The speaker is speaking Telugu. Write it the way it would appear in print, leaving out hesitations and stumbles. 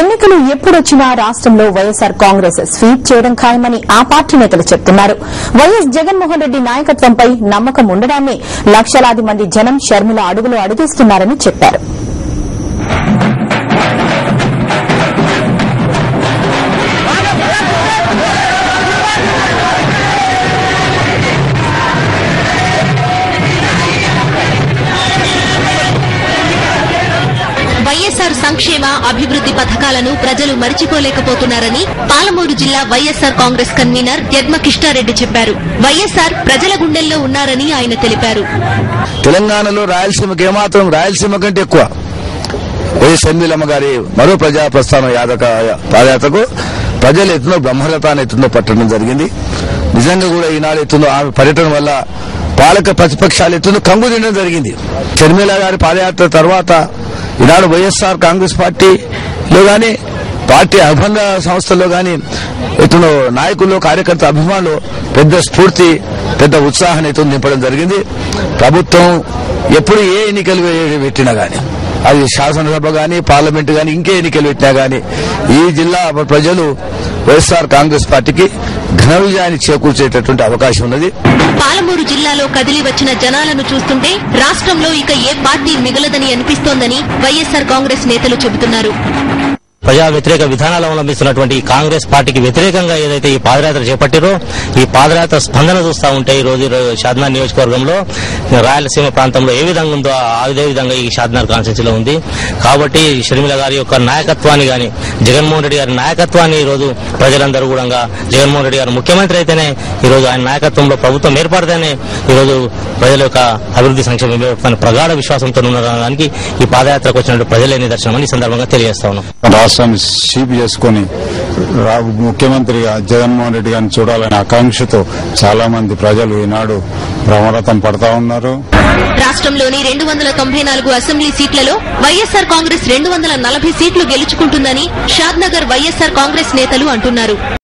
ఎన్నికలు ఎప్పుడొచ్చినా రాష్ట్రంలో వైఎస్సార్ కాంగ్రెస్ స్వీప్ చేయడం ఖాయమని ఆ పార్టీ నేతలు చెబుతున్నారు. వైఎస్ జగన్మోహన్ రెడ్డి నాయకత్వంపై నమ్మకం ఉండడాన్ని లక్షలాది మంది జనం షర్మిల అడుగులో అడుగేస్తున్నారని చెప్పారు. వైఎస్సార్ సంక్షేమ అభివృద్ది పథకాలను ప్రజలు మరిచిపోలేకపోతున్నారని పాలమూరు జిల్లా వైఎస్సార్ కాంగ్రెస్ కన్వీనర్ యడ్మ కిష్టారెడ్డి చెప్పారు. వైఎస్సార్ ప్రజల గుండెల్లో ఉన్నారని ఆయన తెలిపారు. తెలంగాణలో రాయలసీమకి ఏమాత్రం రాయలసీమ కంటే ఎక్కువ వైఎస్ షర్మిలమ్మ గారి మరో ప్రజా ప్రస్థానం పాదయాత్రకు ప్రజలు ఎత్తునో బ్రహ్మరథాన్ని ఎత్తునో పట్టడం జరిగింది. నిజంగా కూడా ఈనాడు ఎత్తునో ఆమె పర్యటన వల్ల పాలక ప్రతిపక్షాలు ఎత్తునో కంగు తినడం జరిగింది. షర్మిల గారి పాదయాత్ర తర్వాత ఈనాడు వైఎస్ఆర్ కాంగ్రెస్ పార్టీలో గాని పార్టీ అనుబంధ సంస్థల్లో గాని ఎత్తునో నాయకుల్లో కార్యకర్త అభిమానులు పెద్ద స్ఫూర్తి పెద్ద ఉత్సాహాన్ని ఎత్తున నింపడం జరిగింది. ప్రభుత్వం ఎప్పుడు ఏ ఎన్నికలు పెట్టినా గాని అది శాసనసభ గాని పార్లమెంటు గాని ఇంకే ఎన్నికలు పెట్టినా గాని ఈ జిల్లా ప్రజలు వైఎస్ఆర్ కాంగ్రెస్ పార్టీకి ఘన విజయాన్ని చేకూర్చేటటువంటి అవకాశం ఉన్నది. పాలమూరు జిల్లాలో కదిలి వచ్చిన జనాలను చూస్తుంటే రాష్ట్రంలో ఇక ఏ పార్టీ మిగలదని అనిపిస్తోందని వైఎస్సార్ కాంగ్రెస్ నేతలు చెబుతున్నారు. ప్రజా వ్యతిరేక విధానాలు అవలంబిస్తున్నటువంటి కాంగ్రెస్ పార్టీకి వ్యతిరేకంగా ఏదైతే ఈ పాదయాత్ర చేపట్టారో ఈ పాదయాత్ర స్పందన చూస్తూ ఉంటే ఈ రోజు షాద్నగర్ నియోజకవర్గంలో రాయలసీమ ప్రాంతంలో ఏ విధంగా ఉందో అదే విధంగా ఈ షాద్నగర్ కాన్స్టిట్యూన్సీలో ఉంది. కాబట్టి షర్మిల గారి యొక్క నాయకత్వాన్ని గాని జగన్మోహన్ రెడ్డి గారి నాయకత్వాన్ని ఈ రోజు ప్రజలందరూ కూడా జగన్మోహన్ రెడ్డి గారు ముఖ్యమంత్రి అయితేనే ఈ రోజు ఆయన నాయకత్వంలో ప్రభుత్వం ఏర్పడితేనే ఈ రోజు ప్రజల యొక్క అభివృద్ది సంక్షేమ ప్రగాఢ విశ్వాసంతో ఉన్నదానికి ఈ పాదయాత్రకు వచ్చినట్టు ప్రజలే నిదర్శనం అని ఈ సందర్భంగా తెలియజేస్తా ఉన్నాం. రాష్ట్రాన్ని షీప్ చేసుకుని ముఖ్యమంత్రిగా జగన్మోహన్ రెడ్డి గారిని చూడాలనే ఆకాంక్షతో చాలా మంది ప్రజలు ఈనాడు బ్రహ్మరథం పడతా ఉన్నారు. రాష్ట్రంలోని 294 అసెంబ్లీ సీట్లలో వైఎస్సార్ కాంగ్రెస్ 240 సీట్లు గెలుచుకుంటుందని షాద్నగర్ వైఎస్సార్ కాంగ్రెస్ నేతలు అంటున్నారు.